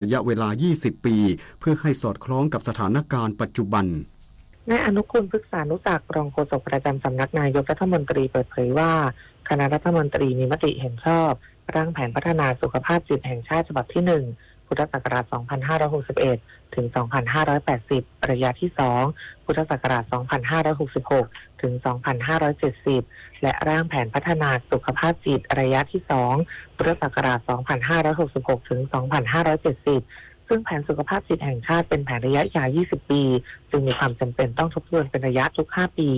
ระยะเวลา 20 ปี เพื่อให้สอดคล้องกับสถานการณ์ปัจจุบันนายอนุกูล พฤกษานุจักร รองโฆษกประจำสำนักนายกรัฐมนตรีเปิดเผยว่าคณะรัฐมนตรีมีมติเห็นชอบร่างแผนพัฒนาสุขภาพจิตแห่งชาติฉบับที่ 1 พุทธศักราช 2561 ถึง 2580 ระยะที่ 2 พุทธศักราช 2566 ถึง 2570 และร่างแผนพัฒนาสุขภาพจิตระยะที่ 2 พุทธศักราช 2566 ถึง 2570ซึ่งแผนสุขภาพจิตแห่งชาติเป็นแผนระยะยาว 20 ปี จึงมีความจำเป็นต้องทบทวนเป็นระยะทุก 5 ปี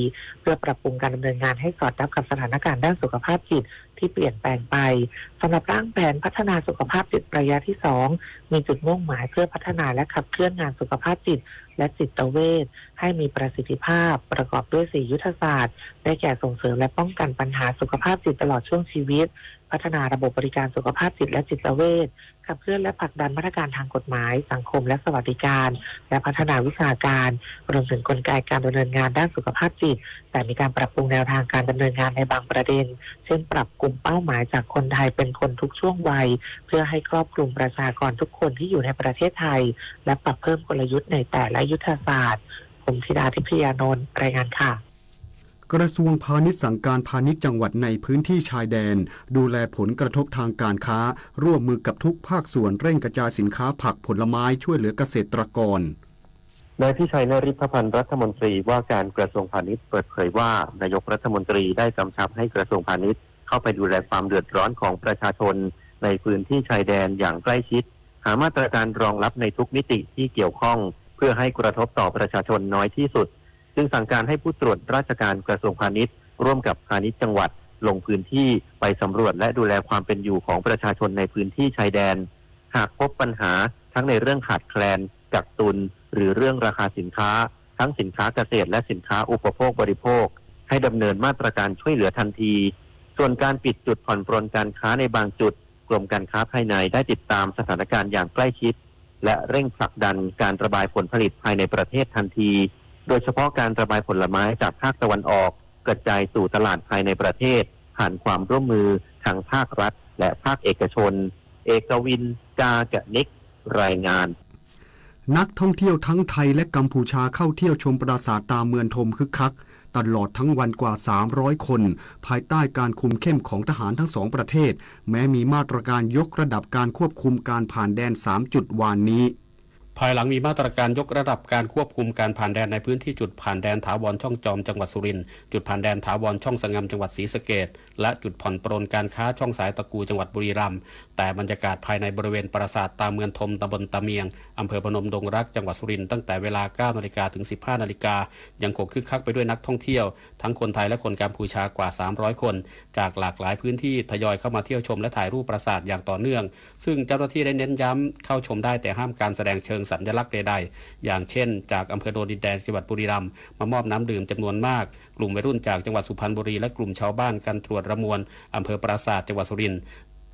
เพื่อปรับปรุงการดำเนินงานให้สอดรับกับสถานการณ์ด้านสุขภาพจิตที่เปลี่ยนแปลงไปสำหรับร่างแผนพัฒนาสุขภาพจิตระยะที่ 2 มีจุดมุ่งหมายเพื่อพัฒนาและขับเคลื่อนงานสุขภาพจิตและจิตเวชให้มีประสิทธิภาพประกอบด้วย 4 ยุทธศาสตร์ได้แก่ส่งเสริมและป้องกันปัญหาสุขภาพจิตตลอดช่วงชีวิตพัฒนาระบบบริการสุขภาพจิตและจิตเวชขับเคลื่อนและผลักดันมาตรการทางกฎหมายสังคมและสวัสดิการและพัฒนาวิชาการรวมถึงกลไกการดำเนินงานด้านสุขภาพจิตแต่มีการปรับปรุงแนวทางการดำเนินงานในบางประเด็นเช่นปรับกลุ่มเป้าหมายจากคนไทยเป็นคนทุกช่วงวัยเพื่อให้ครอบคลุมประชากรทุกคนที่อยู่ในประเทศไทยและปรับเพิ่มกลยุทธ์ในแต่ละยุทธศาสตร์ผมธิดาทิพยานนท์รายงานค่ะกระทรวงพาณิชย์สั่งการพาณิชย์จังหวัดในพื้นที่ชายแดนดูแลผลกระทบทางการค้าร่วมมือกับทุกภาคส่วนเร่งกระจายสินค้าผักผลไม้ช่วยเหลือเกษตรกรนายพิชัย นฤทธพันธ์รัฐมนตรีว่าการกระทรวงพาณิชย์เปิดเผยว่านายกรัฐมนตรีได้กำชับให้กระทรวงพาณิชย์เข้าไปดูแลความเดือดร้อนของประชาชนในพื้นที่ชายแดนอย่างใกล้ชิดหามาตรการรองรับในทุกมิติที่เกี่ยวข้องเพื่อให้กระทบต่อประชาชนน้อยที่สุดจึงสั่งการให้ผู้ตรวจราชการกระทรวงพาณิชย์ร่วมกับพาณิชย์จังหวัดลงพื้นที่ไปสำรวจและดูแลความเป็นอยู่ของประชาชนในพื้นที่ชายแดนหากพบปัญหาทั้งในเรื่องขาดแคลนกักตุนหรือเรื่องราคาสินค้าทั้งสินค้าเกษตรและสินค้าอุปโภคบริโภคให้ดำเนินมาตรการช่วยเหลือทันทีส่วนการปิดจุดผ่อนปรนการค้าในบางจุดกรมการค้าภายในได้ติดตามสถานการณ์อย่างใกล้ชิดและเร่งผลักดันการระบายผลผลิตภายในประเทศทันทีโดยเฉพาะการระบายผลไม้จากภาคตะวันออกกระจายสู่ตลาดภายในประเทศผ่านความร่วมมือทางภาครัฐและภาคเอกชนเอกวินกากะนิกรายงานนักท่องเที่ยวทั้งไทยและกัมพูชาเข้าเที่ยวชมปราสาทตาเมืองธมคึกคักตลอดทั้งวันกว่า300คนภายใต้การคุมเข้มของทหารทั้งสองประเทศแม้มีมาตรการยกระดับการควบคุมการผ่านแดน3จุดวานนี้ภายหลังมีมาตรการยกระดับการควบคุมการผ่านแดนในพื้นที่จุดผ่านแดนถาวรช่องจอมจังหวัดสุรินทร์จุดผ่านแดนถาวรช่องสงามจังหวัดศรีสะเกษและจุดผ่อนปรนการค้าช่องสายตะกูจังหวัดบุรีรัมย์แต่บรรยากาศภายในบริเวณปราสาทตาเมืองธมตำบลตะเมียงอำเภอพนมดงรักจังหวัดสุรินทร์ตั้งแต่เวลา 9 นาฬิกาถึง 15 นาฬิกายังคงคึกคักไปด้วยนักท่องเที่ยวทั้งคนไทยและคนกัมพูชากว่า300คนจากหลากหลายพื้นที่ทยอยเข้ามาเที่ยวชมและถ่ายรูปปราสาทอย่างต่อเนื่องซึ่งเจ้าหน้าที่ได้เน้นย้ำเข้าชมได้แต่ห้ามการแสดงเชิงสัญลักษณ์ใดๆอย่างเช่นจากอำเภอโนนดินแดงจังหวัดบุรีรัมย์มามอบน้ำดื่มจำนวนมากกลุ่มวัยรุ่นจากจังหวัดสุพรรณบุรีและกลุ่มชาวบ้านกันตรวจระมวลอำเภอปราสาทจังหวัดสุรินทร์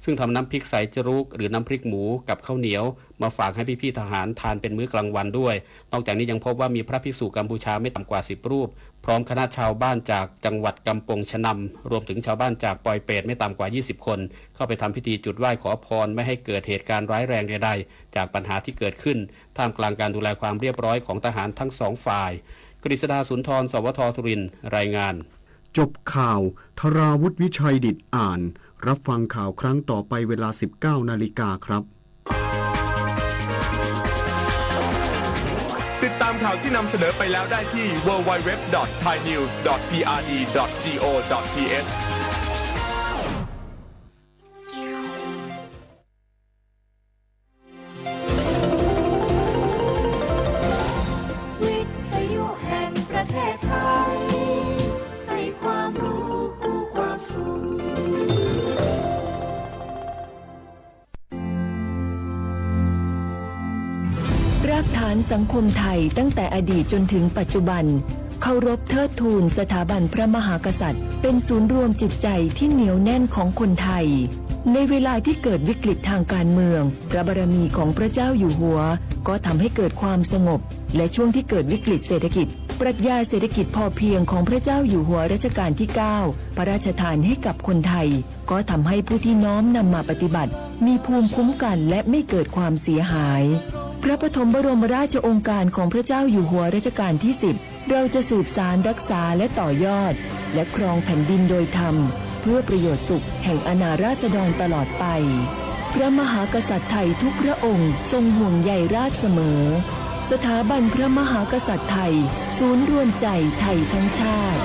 ซึ่งทำน้ำพริกใส่จรุกหรือน้ำพริกหมูกับข้าวเหนียวมาฝากให้พี่ๆทหารทานเป็นมื้อกลางวันด้วยนอกจากนี้ยังพบว่ามีพระภิกษุกัมพูชาไม่ต่ำกว่า10รูปพร้อมคณะชาวบ้านจากจังหวัดกำปงชะนำรวมถึงชาวบ้านจากปอยเปตไม่ต่ำกว่า20คนเข้าไปทำพิธีจุดไหว้ขอพรไม่ให้เกิดเหตุการณ์ร้ายแรงใดๆจากปัญหาที่เกิดขึ้นท่ามกลางการดูแลความเรียบร้อยของทหารทั้งสองฝ่ายกฤษดาสุนทรสวทสุรินทร์รายงานจบข่าวธราวุฒิวิชัยดิษฐ์อ่านรับฟังข่าวครั้งต่อไปเวลา 19 นาฬิกาครับติดตามข่าวที่นำเสนอไปแล้วได้ที่ www.thainews.prd.go.thรากฐานสังคมไทยตั้งแต่อดีตจนถึงปัจจุบันเคารพเทิดทูนสถาบันพระมหากษัตริย์เป็นศูนย์รวมจิตใจที่เหนียวแน่นของคนไทยในเวลาที่เกิดวิกฤตทางการเมืองพระบารมีของพระเจ้าอยู่หัวก็ทำให้เกิดความสงบและช่วงที่เกิดวิกฤตเศรษฐกิจปรัชญาเศรษฐกิจพอเพียงของพระเจ้าอยู่หัวรัชกาลที่ 9พระราชทานให้กับคนไทยก็ทำให้ผู้ที่น้อมนำมาปฏิบัติ มีภูมิคุ้มกันและไม่เกิดความเสียหาย พระปฐมบรมราชโองการของพระเจ้าอยู่หัวรัชกาลที่ 10เราจะสืบสารรักษาและต่อยอดและครองแผ่นดินโดยธรรมเพื่อประโยชน์สุขแห่งอาณาราษฎรตลอดไปพระมหากษัตริย์ไทยทุกพระองค์ทรงห่วงใยราชเสมอสถาบันพระมหากษัตริย์ไทยศูนย์รวมใจไทยทั้งชาติ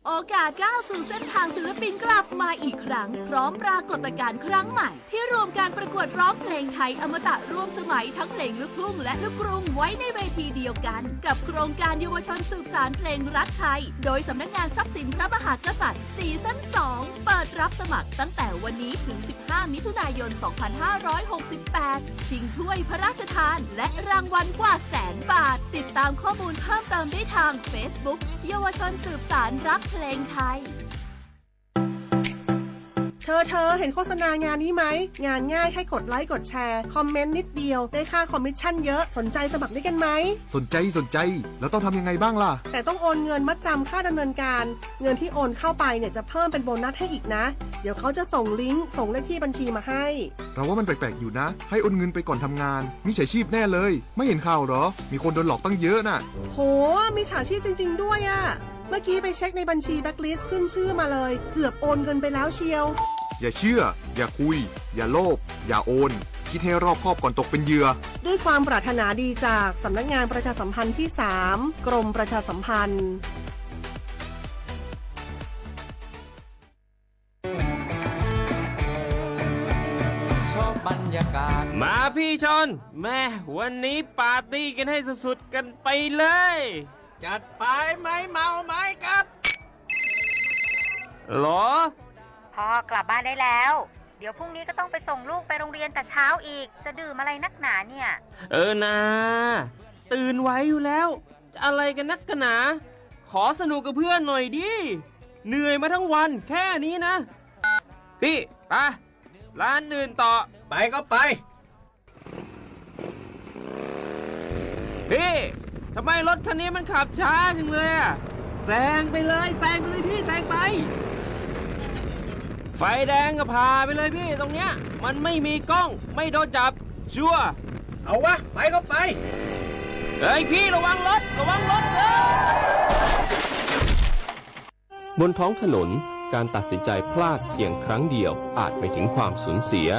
โอกาสก้าวสู่เส้นทางศิลปินกลับมาอีกครั้งพร้อมปรากฏการณ์ครั้งใหม่ที่รวมการประกวดร้องเพลงไทยอมตะร่วมสมัยทั้งเพลงลูกทุ่งและลูกกรุงไว้ในเวทีเดียวกันกับโครงการเยาวชนสืบสานเพลงรักไทยโดยสำนักงานทรัพย์สินพระมหากษัตริย์ซีซั่น 2 เปิดรับสมัครตั้งแต่วันนี้ถึง 15 มิถุนายน 2568 ชิงถ้วยพระราชทานและรางวัลกว่า100,000 บาทติดตามข้อมูลเพิ่มเติมได้ทาง Facebook เยาวชนสืบสานรักเพลงไทยเธอเห็นโฆษณางานนี้ไหมงานง่ายแค่กดไลค์กดแชร์คอมเมนต์นิดเดียวได้ค่าคอมมิชชั่นเยอะสนใจสมัครด้วยกันไหมสนใจแล้วต้องทำยังไงบ้างล่ะแต่ต้องโอนเงินมัดจำค่าดำเนินการเงินที่โอนเข้าไปเนี่ยจะเพิ่มเป็นโบนัสให้อีกนะเดี๋ยวเขาจะส่งลิงก์ส่งเลขที่บัญชีมาให้เราว่ามันแปลกๆอยู่นะให้โอนเงินไปก่อนทำงานมิจฉาชีพแน่เลยไม่เห็นข่าวเหรอมีคนโดนหลอกตั้งเยอะน่ะโหมีมิจฉาชีพจริงๆด้วยอะเมื่อกี้ไปเช็คในบัญชีแบ็คลิสต์ขึ้นชื่อมาเลยเกือบโอนเงินไปแล้วเชียวอย่าเชื่ออย่าคุยอย่าโลภอย่าโอนคิดให้รอบคอบก่อนตกเป็นเหยื่อด้วยความปรารถนาดีจากสำนักงานประชาสัมพันธ์ที่ 3 กรมประชาสัมพันธ์ชอบบรรยากาศมาพี่ชนแม่วันนี้ปาร์ตี้กันให้สุดๆกันไปเลยจัดไปไหมเมาไหมครับหรอพ่อกลับบ้านได้แล้วเดี๋ยวพรุ่งนี้ก็ต้องไปส่งลูกไปโรงเรียนแต่เช้าอีกจะดื่มอะไรนักหนาเนี่ยนะตื่นไว้อยู่แล้วจะอะไรกันนักกันหนาขอสนุกกับเพื่อนหน่อยดิเหนื่อยมาทั้งวันแค่นี้นะพี่ไปร้านอื่นต่อไปก็ไปพี่ทำไมรถคันนี้มันขับช้าจังเลยอะแซงไปเลยพี่แซงไปไฟแดงก็พาไปเลยพี่ตรงเนี้ยมันไม่มีกล้องไม่โดนจับชัวร์เอาวะไปก็ไปเฮ้ยพี่ระวังรถบนท้องถนนการตัดสินใจพลาดเพียงครั้งเดียวอาจไปถึงความสูญเสีย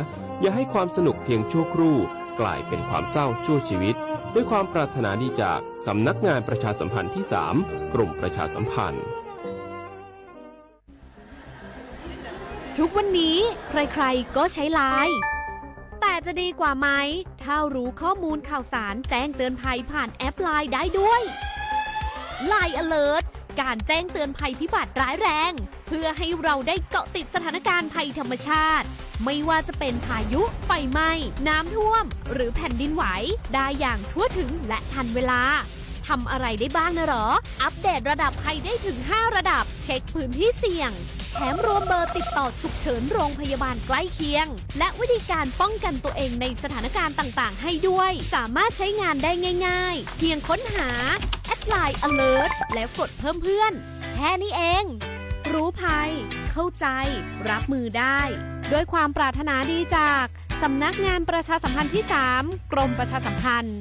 อย่าให้ความสนุกเพียงชั่วครู่กลายเป็นความเศร้าชั่วชีวิตด้วยความปรารถนาดีจากสำนักงานประชาสัมพันธ์ที่ 3 กรมประชาสัมพันธ์ทุกวันนี้ใครๆก็ใช้ไลน์แต่จะดีกว่าไหมถ้ารู้ข้อมูลข่าวสารแจ้งเตือนภัยผ่านแอปไลน์ได้ด้วย Line Alert การแจ้งเตือนภัยพิบัติร้ายแรงเพื่อให้เราได้เกาะติดสถานการณ์ภัยธรรมชาติไม่ว่าจะเป็นพายุไฟไหม้น้ำท่วมหรือแผ่นดินไหวได้อย่างทั่วถึงและทันเวลาทำอะไรได้บ้างนะหรออัปเดตระดับภัยได้ถึง5ระดับเช็คพื้นที่เสี่ยงแถมรวมเบอร์ติดต่อฉุกเฉินโรงพยาบาลใกล้เคียงและวิธีการป้องกันตัวเองในสถานการณ์ต่างๆให้ด้วยสามารถใช้งานได้ง่ายๆเพียงค้นหา @Line Alert แล้วกดเพิ่มเพื่อนแค่นี้เองรู้ภัยเข้าใจรับมือได้ด้วยความปรารถนาดีจากสำนักงานประชาสัมพันธ์ที่ 3 กรมประชาสัมพันธ์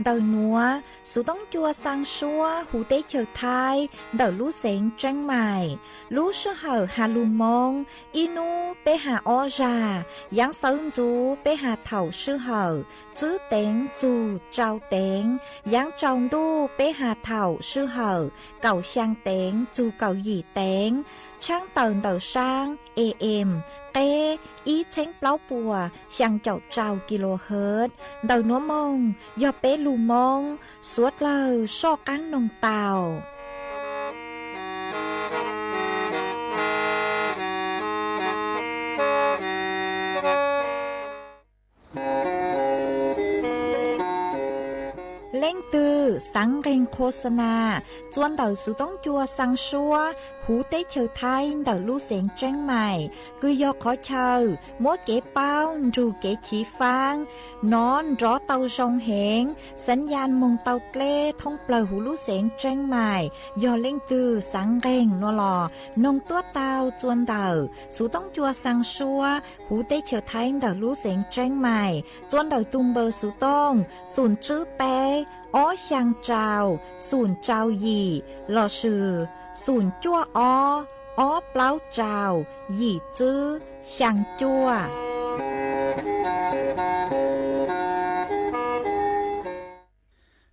Đầu núa, số tông chua sang xua, hú tế chờ thai, đầu lú xén tranh mài, lú sư hở hà lù mông, inu bê hà o già, giáng sơn chú bê hà thảo sư hở, chứ tên chú trao tên, giáng tròn đu bê hà thảo sư hở, cầu sang tên chú cầu dì tên, trang tờn đầu sang, em, kê, ý chánh pláu bùa, sang chậu trao kHz, đầu núa mông, do bê lù mông, suốt lờ so cán nông tàu. ล่งตือสังเร่งโฆษณาจวนเดาสุต้องจัวสังชัวหูเต้เชอไทยเดาลู่เสียงแจ้งใหม่คือยอขอเชอมัวเก๋เป้ารูเก๋ขีฟางนอนรอเตาจงเหงสัญญาณมงเตาเกล้ท่องเปล่าหูลู่เสียงแจ้งใหม่ยอเล่งตือสังเร่งนัวหลอนงตัวเตาจวนเดาสุต้องจัวสังชัวหูเต้เชอไทยเดาลู่เสียงแจ้งใหม่จวนเดาตุงเบอร์สุต้องศูนย์จื้อเป้อ้อช่างเจ้าศูนย์เจ้าหยี่หล่อชื่อศูนย์จั่วอ้อเปล่าเจ้าหยี่จื้อช่างจั่ว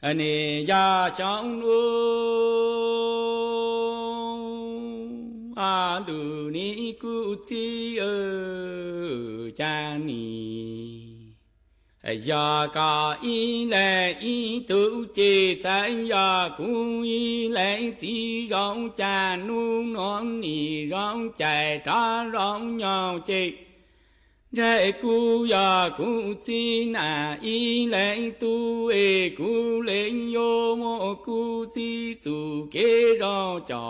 อันนี้ยาจังนูอาดูนี่กูจีจานียากาอีแลอีตุเจใจยากูอีแลจีร้องจานูนอนนี่ร้องใจตาร้องยาวเจใจกูยากูจีนาอีแลตูเอกูเลงโยโมกูจีสุเกร้องจอ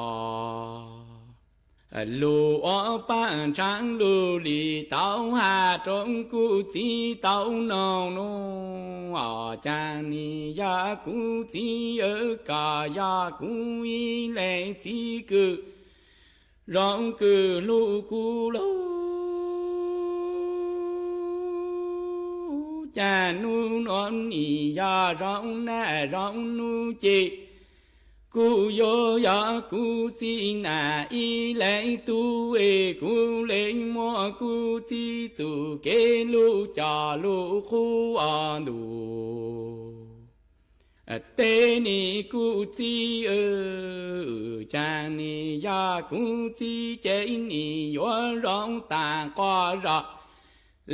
ลูอ้อปังจังลูลีเต้าหาจงกูจีเต้านองนูอาจางนี่ยากูจีกายากูอีแลจีกูร้องกูลูกูลูจานูนอนนี่ยาร้องแน่ร้องนูจีกูโยยากูจีนาอีแลตูเอกูเลงมัวกูจีจูเกลูจาลูคูอาดูเตนี่กูจีจานี่ยากูจีเจนี่ยอร้องตากว่าระ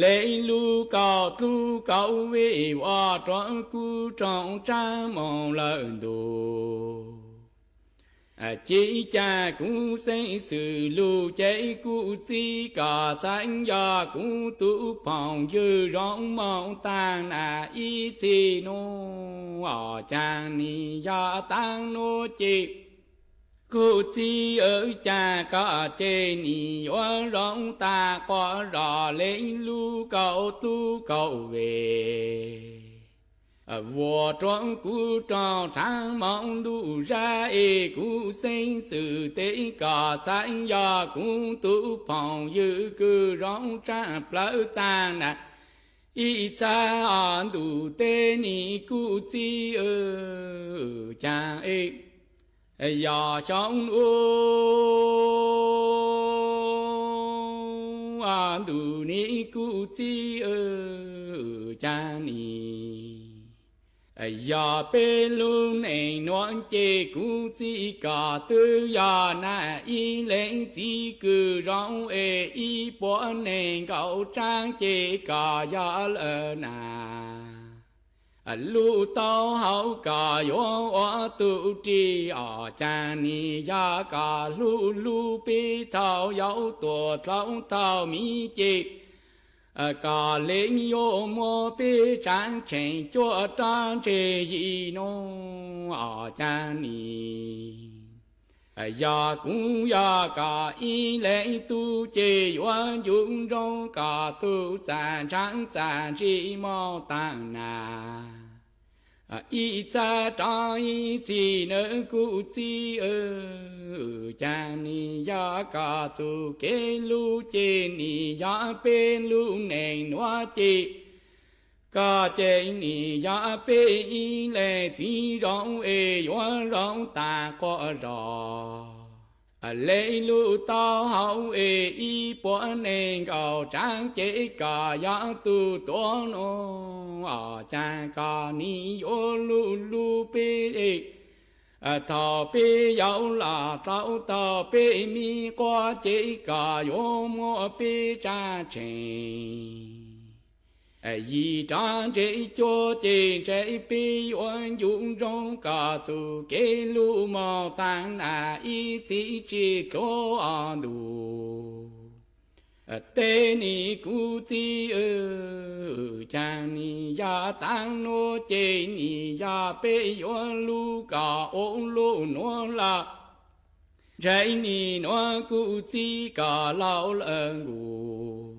lấy lu cao tu cao về hoa trọn cu trọng trang mong lời đồ chỉ cha cũng sẽ sự lu chạy cu chi cả danh ya cũng tu phòng dư rong mong tang na ý chi nô ở trang ni ya tang nô chi cô chi ở cha cả trên ni ở rong ta có rõ lên lu cầu tu cầu về vua trong cú tròn sáng mong đủ ra cú sinh sự tế cả sáng ya cú tu phòng dư cứ rong cha pleu ta nè ý cha an đủ tế ni cú chi ở cha ya chong an đủ ni cú chi cha ni ya pe lu nei noan che cú chi cả tư ya na y leng chi cứ rong y po nei gạo trang che cả ya lơ na lu tao hậu cả yo tu tri cha ni ya cả lu pe tao yao tua tao mi che cả lên yo mo pe trang chen cho trang che yi no cha ni ya cũng ya cả y lệ tu che yo dung rong cả tu zan trang zan chi mo tang na y cha trang y chi nơ cu chi cha ni ya cả tu ke lu che ni ya pe lu nei noa che cả che ni ya pe y lệ chi rong yo rong ta có rõ lệ lu tao hậu y po nên gạo trang chế cả ya tu to no cha cả ni yo lu pe thọ pe yao la tao pe mi qua chế cả yo mo pe cha chen yi trang chế cho chế chế pe oan dung rong cả tu ke lu mo tang na y si chi cho an du tê ni cu chi chàng ni ya tang nô chê ni ya bê yo lu ca ôn lu nô la trái ni nô cu chi ca lao lơ ngủ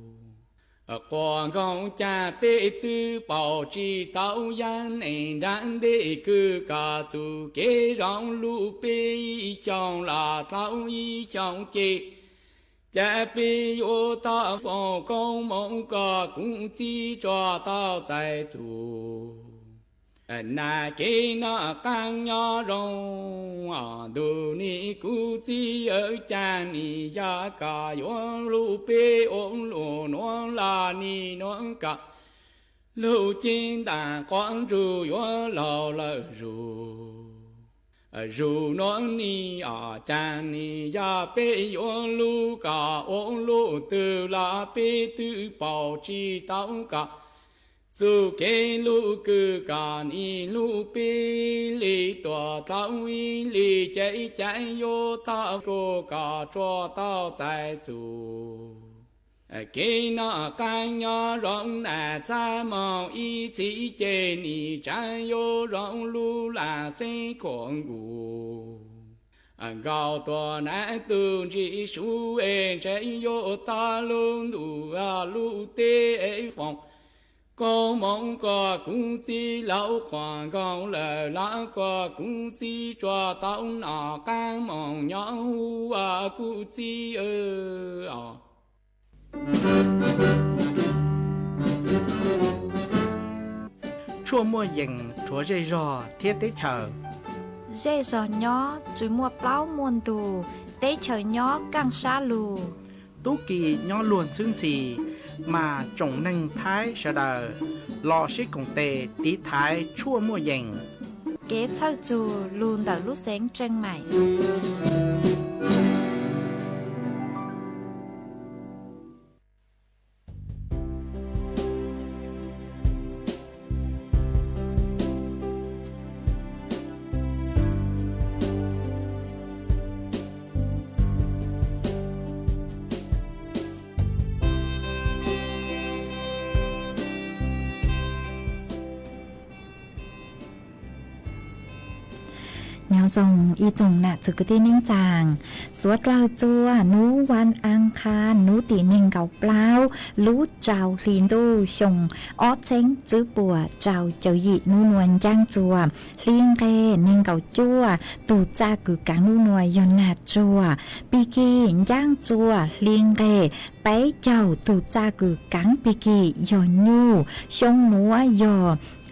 quang công cha bê tư bảo trì tao yan anh đang để cứ cả tu kế rong lu bê trong là tao y trong chê cha bê yo ta phong công mong cả cũng chỉ cho tao tại chủ na kế na căng nhỏ rong đồ ni cu chi ở cha ni ya cả yo lu bê ôm lu nó la ni nó cả lu chín đàn quang ru yo lao la ru nó ni cha ni ya bê yo lu cả ôm lu từ la bê tư bảo chi tao cả dù kê lu cư cả ni lu bê li tòa tao y li chạy chạy yo tao cô cả cho tao tại dù kê na căng nhỏ rong nà cha mong y chỉ chê ni trái yo rong lu là sinh con ngủ gạo tòa nà tương chỉ su ê chạy yo ta luôn đủ lu tê phòng cô mong có cũng chỉ lão khoan con lời lá có cũng chỉ cho tao nọ căng mong nhỏ cũng chỉ chua mua dừng chúa dây rò thiết tế chờ dây rò nhỏ chú mua plau muôn tù tế chờ nhỏ càng xa lù tú kỳ nhỏ luôn xương xì mà trồng nâng thái sợ đờ lò xích cùng tề tí thái chua mua dành kế thơ dù luôn đợi lúc sáng trăng mày ส่งอีจงน่ะจุกตีนิ่งจางสวดเราจัวนูวันอังคารนูตีนิ่งเก่าเปล่ารู้เจ้าลีนดูชงออเช้งจื้อปัวเจ้าเจ้าหยีนูนวลย่างจัวลิงเกนิ่งเก่าจัวตูจ้ากือกางนูนวยยอนนาจัวปีกีย่างจัวลิงเกไปเจ้าตูจ้ากือกางปีกียอนยูชงหนัวยอ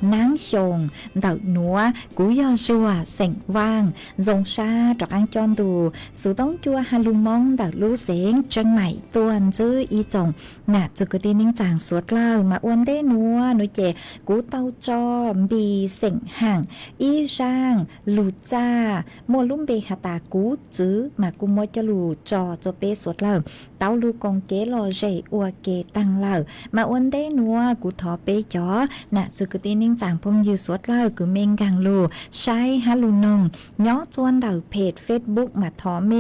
nắng sồn đậu núa cú do xua sành vang dòng xa trọc ăn tròn tù sự tống chua halum mong đậu lú xén chân mày tuần giữ y chồng nà chứ cứ tin ninh chàng suốt lao mà uốn đế núa núi chè cú tàu cho bì sành hàng y sang lù cha mua lúm bê hà tà cú chứ mà cú mua cho lù cho bê suốt lao tàu lù con kế lò dậy ua kê tăng lao mà uốn đế núa cú thọ bê chó nà chứ cứ tin ninhจางพงยืสวดเล่าคือเมงกังลูใช้ฮัลลูนงย้อจวนเดาเพจ Facebook มาทอเม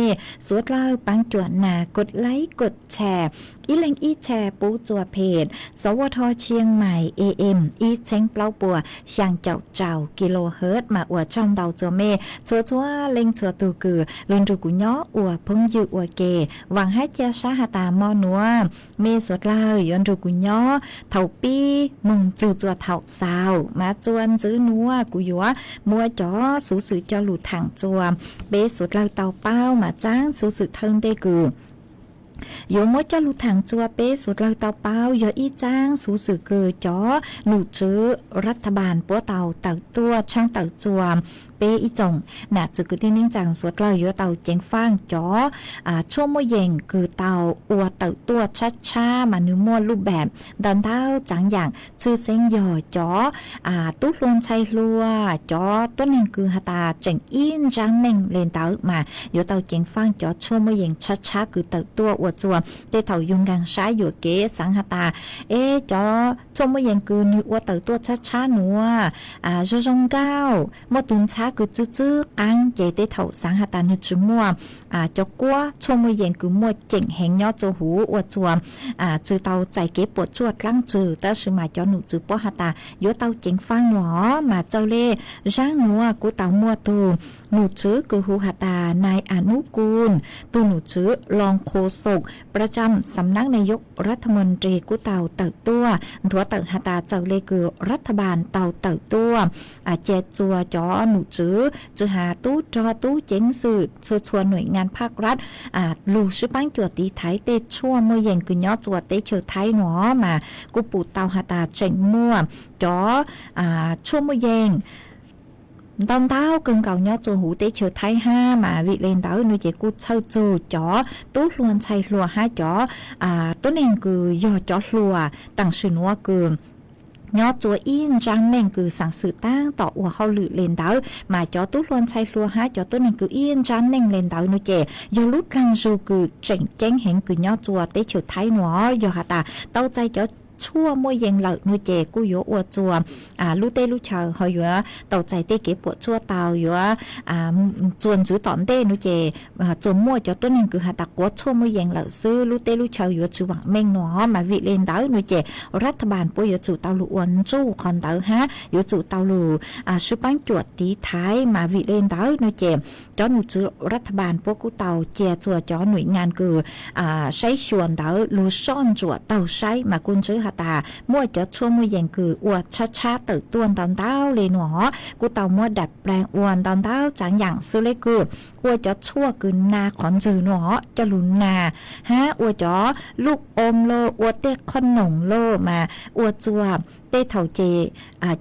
สวดเล่าปังจวนหนากดไลค์กดแชร์อีเล็งอีแชร์ปูจัวเพจสวทเชียงใหม่ AM อีเช้งเปล่าปัวช่างเจ้ากิโลเฮิรตมาอวดช่องเดาจัวเมชัวเล็งชัวตูกือลุนรูกุย้ออวพงยือวเกหวังให้เจ้าชาหาตามอนัวเมสวดเล่าย้อนรูกุย้อเท่าปีมึงจูจัวเท่าสาวมาจวนซื้อนัวกูยัวมัวจ๋อสูสื่อจอหลุดถังจัวเบสุดเราเตาเป้ามาจ้างสูสื่อเทิงได้กืออยู่มัวจอหลุดถังจัวเบสุดเราเตาเป้าอย่าอีจ้างสูสื่อกือจ๋อหนูซื้อรัฐบาลปัวเตาตัวช่างเตาจัวเปอีจงน่ะจึกที่นิ่งจางสวดเราอยู่เตาเจงฟางจ๋อชั่วโมงเย็นคือเตาอวเตาตัวช้ามานื้อมัวรูปแบบดันเท้าจางอย่างชื่อเซ็งย่อจ๋อตุ๊ลวนชัยลัวจ๋อต้นหนึ่งคือหตาเจงอินจางหนึ่งเลนเตามาอยู่เตาเจงฟางจ๋อชั่วโมงเย็นช้าคือเตาตัวอว วจัวเตเถายุงกังช้าอยู่เก๋สังหตาจอชมว่ายังกูนึกว่าเต่าตัวช้าๆหนัวจะจงเก้าเมื่อตุนช้ากูจื้อๆอังเจเตเถาสังหตานึกจุมัวจอกัวชมว่ายังกูมัวเจ๋งแหงยอดโจหูอวดจัวจือเตาใจเก๋ปวดจวดกลั้งจือแต่สือมาจอหนูจือป้อหตาโยเตาเจ๋งฟังหนอมาเจ้าเล่ร่างหนัวกูเตามัวตูหนูจื้อกูหูหตานายอนุกูลตูหนูจื้อรองโฆษกประจำสำนักนายกรัฐมนตรีกูเตาเติบตัวถัวเติบหตาเจ้าเล่คือรัฐบาลเตาเติบตัวเจจัวจอหนูจื้อหาตู้จอตู้เจ๋งสื่อชวนหน่วยงานภาครัฐลูชื่อปั้งจวดตีไทยเตชั่วเมื่อเย็นกุญยอจวดเตเชิดไทยหนอมากูปูเตาหตาเจ๋งมั่วจอชั่วเมื่อเย็นตอนเท้าเกินเก่าnhớจูหูเตเชิดไทยห้ามาวิเลนเต้าหนูเจกูเช่าจูจ๋อตู้ล้วนใช้ลัวห้าจ๋อตัวเองคือยอจ๋อลัวต่างชื่อนัวคือnhớ chúa in trang mình cứ sáng sự tang tỏ ua hao lự lên đó mà cho tú luôn say lúa há cho tôi mình cứ in trang mình lên đó nó chè do lúc căng dù cứ chỉnh chén hẹn cứ nhớ chúa tới chiều thái nó do hả ta taoใจchoชั่วมวยยังเหล่านูเจกูอยู่อวดจัวลูเต้ลูเชาเขาอยู่เต่าใจเต้เก็บปวดชั่วเต่าอยู่จวนซื้อตอนเต้นูเจจวนมั่วจะต้นนึงคือหาตะกัวชั่วมวยยังเหล่าซื้อลูเต้ลูเชาอยู่จูหวังเม่งหนอมาวิเลนเต้านูเจรัฐบาลปุยอยู่จูเต่าลูอวนจู้คอนเต้าฮะอยู่จูเต่าลูชุปังจวดตีท้ายมาวิเลนเต้านูเจจอหนูจูรัฐบาลพวกกูเต่าเจียจัวจอหน่วยงานคือใช้ชวนเต้าลูซ่อนจวดเต่าใช้มากุนซื้อตามั่วจะชั่วมั่วยังคืออวดช้าๆตื่นตัวตอนเต้าเลยหนอกูเต่ามั่วดัดแปลงอวนตอนเต้าจางอย่างซื้อเลยคืออวดจะชั่วคือนาขอนจือหนอจะหลุนนาฮะอวดจะลูกอมโลอวดเต้ขนมโลมาอวดจัวเต้เถาเจ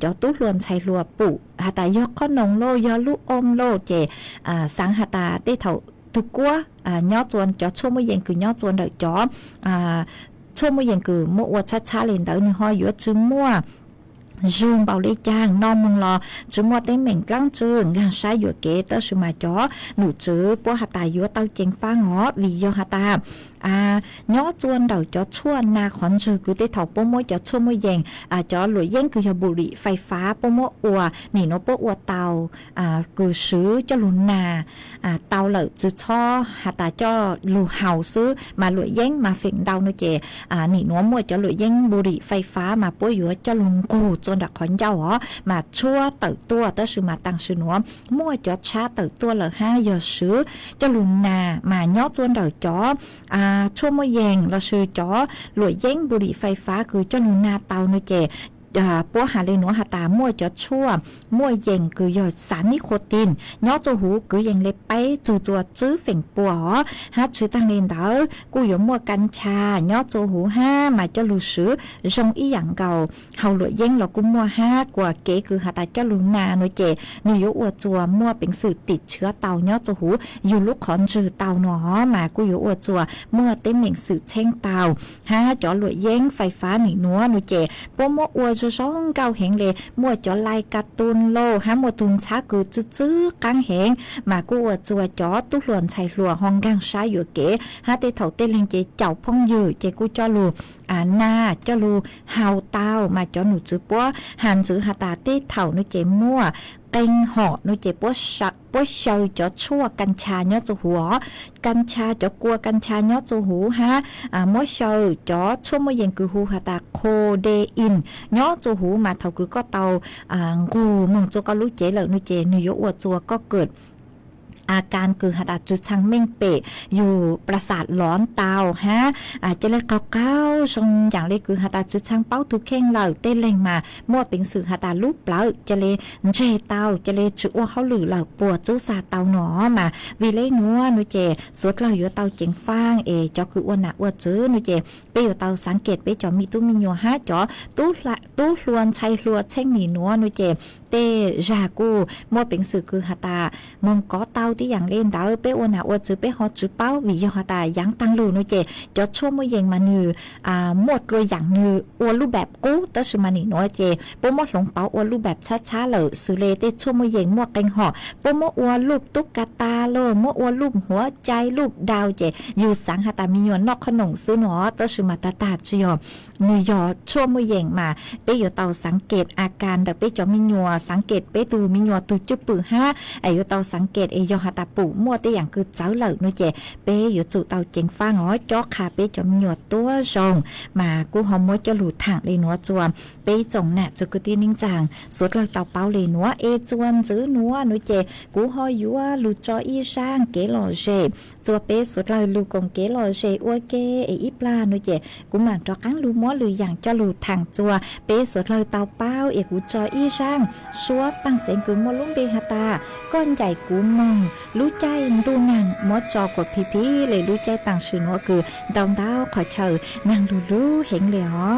จะตู้ล้วนใช้ลัวปุหาตายกขนมโลยอลูกอมโลเจสังหาตาเต้เถาตุกัวย่อจวนจะชั่วมั่วยังคือย่อจวนเดอจอชั่วโมงยังคือมั่วช้าๆเล่นเต๋อหนึ่งห้อยอยู่จุ่มมั่วdùng bảo lấy chàng non mong lo chú mua tên mình căng trường ngang sai vừa kế tớ sự mà chó nụ chứ bố hạt tài vừa tao chèn phá ngó vì do hạt ta nhó chuôn đầu chó chuôn na khoản trừ cứ tê thọc bố môi chó chuôn môi dèn chó lưỡi dén cứ cho bù rị phai phá bố môi ua nỉ nó bố ua tàu cứ sứ cho lùn nà tàu lợi chứ cho hạt ta cho lù hào sứ mà lưỡi dén mà phình đau nó chè nỉ nó môi chó lưỡi dén bù rị phai phá mà bố vừa cho lùn cổจนดักขอนเจ้าอ๋อมาชั่วเติบตัวแต่สือมาตังสือหนัวมั่วจอช้าเติบตัวเลยห้ายอซื้อจะลุนนามาย่อจนเดาจอชั่วโมงเย็นเราซื้อจอหลวยเย้งบุหรี่ไฟฟ้าคือจะลุนนาเตาเนเจปัวหาเลยหนูหาตามั่วจะชั่วมั่วเย็นคือยอดสารนิโคตินย่อจูหูคือยังเล็บไปจูจัวจื้อเฝ่งปัวฮัดชื่อตั้งเล่นเด้อกูอยู่มั่วกัญชาย่อจูหูห้ามาจะลูซื้อจงอีหยังเก่าเฮาหลวยเย็นเรากูมั่วห้ากว่าเก๋คือหาตาจะลุนนาโนเจนิยอวดจัวมั่วเป็นสื่อติดเชื้อเตาย่อจูหูอยู่ลูกขอนจือเตาหนอมากูอยู่อวดจัวมั่วเต็มเหม่งสื่อเช่งเตาห้าจ่อหลวยเย็นไฟฟ้าหนีนัวโนเจปัวมั่วอวดจะซ้องเก่าแหงเลยมั่วจ่อไล่การ์ตูนโลฮะมั่วตุนช้าคือจื้อๆกังแหงมากูอวดจัวจ่อตุ้หลวนใส่หลัวห้องกังช้าอยู่เก๋ฮะเตเถาเตลิงเจเจ้าพ่องยือเจกูจ่อลูนาจ่อลูเฮาเต้ามาจ่อหนูจื้อปัวหันจื้อหาตาเตเถาหนูเจมั่วเป็นหอหนูเจปัวชักปัวเชยจ่อชั่วกัญชาเนาะจูหัวกัญชาจ่อกลัวกัญชาเนาะจูหูฮะมั่วเชยจ่อชั่วโมงเย็นคือหูหาตาโคเดอินเนาะจูหูมาเท่าคือก็เตากูมึงจูก็รู้เจเลยหนูเจนิยอวดจัวก็เกิดอาการคือหาดจุดชังเม่งเปะอยู่ประสาทร้อนเตาฮะจะเล็กเก้าทรงอย่างเล็กคือหาดจุดชังเป้าทุกเข่งเหล่าเต้นแรงมามั่วเป็นสื่อหาดลูกเปล่าจะเลยเจเตาจะเลยจุว่าเขาหรือเหล่าปวดจุซาเตาหนอมาวิเล่นัวนุเจสวดเราอยู่เตาเจียงฟางจอคืออ้วนหนักอ้วนจื้อนุเจไปอยู่เตาสังเกตไปจอมีตู้มีโยฮะจอตู้ลวนใช้ลวนเช่งหนีนัวนุเจเตจากูมั่วเป็นสื่อคือหาดมองก้อเตา ที่อย่างเล่นดาวเป้อวนหาอวดจื้อเป้ฮอจื้อเป้าวิยอตายังตังลูนุเจจอดชั่วโมงเย็นมานือหมดเลยอย่างนืออวดรูปแบบกู้แต่สมานิน้อยเจโปมดหลงเป้าอวดรูปแบบช้าๆเลยซื้อเลเต้ชั่วโมงเย็นมั่วกันห่อโปมดอวดรูปตุ๊กตาโลมดอวดรูปหัวใจรูปดาวเจอยู่สังหตามียนนอกขนมซื้อหนอแต่สมาตาตาจียอนือยอชั่วโมงเย็นมาเป้อยู่เตาสังเกตอาการเดเป้จอมียัวสังเกตเป้ตูมียัวตูจุปือห้าอยู่เตาสังเกตยอหตาปูมั่วแต่อย่างคือเจ้าเหล่านุเจเป้อยู่จู่เตาเจงฟ้าอ๋อจอขาเป้จอมียัวตัวจงมากูหอมมดจะหลุดทางเลยนัวจวมเป้จงน่ะจะกึตีนิ่งจางสุดเราเตาเป้าเลยนัวจวนจื้อนัวนุเจกูหอยัวหลุดจออีช่างเกลอเจจัวเป้สุดเราลูกงเกลอเจอ้วยเกอีปลานุเจกูมันจอกังลูมัวหรืออย่างจอหลุดทางจัวเป้สุดเราเตาเป้ากูจออีช่างชัวปังเสียงกูมัวลุ่มเบหตาก้อนใหญ่กูมองรู้ใจดูนางมดจอกดพีเลยรู้ใจต่างชื่อนัวคือดาวดาวขอเชิญนางรู้เห็นเลยอ๋อ